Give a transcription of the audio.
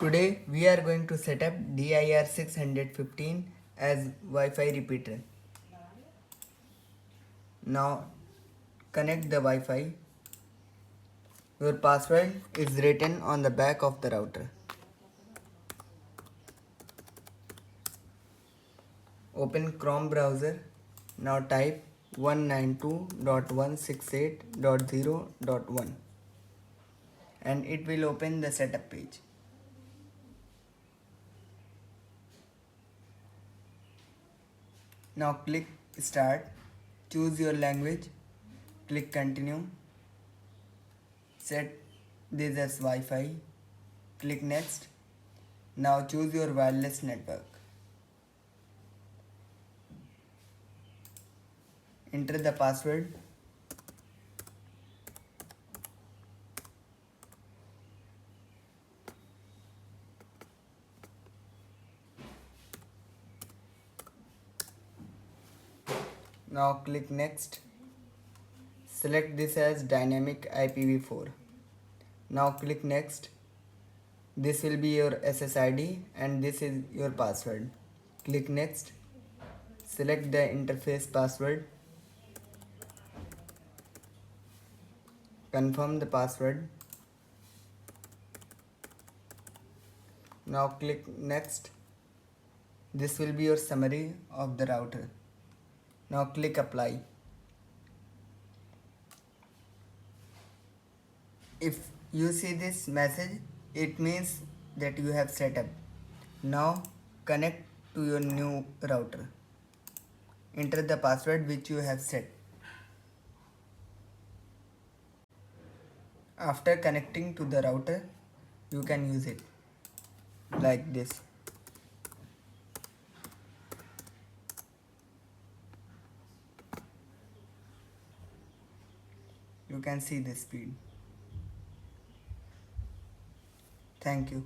Today we are going to set up DIR-615 as Wi-Fi repeater. Now connect the Wi-Fi. Your password is written on the back of the router. Open Chrome browser. Now type 192.168.0.1 and it will open the setup page. Now click Start, choose your language, click Continue, set this as Wi-Fi, click Next. Now choose your wireless network. Enter the password. Now click Next. Select this as dynamic IPv4. Now click Next. This will be your SSID and this is your password. Click Next. Select the interface password. Confirm the password. Now click Next. This will be your summary of the router. Now click Apply. If you see this message, it means that you have set up. Now connect to your new router. Enter the password which you have set. After connecting to the router, you can use it like this. You can see the speed. Thank you.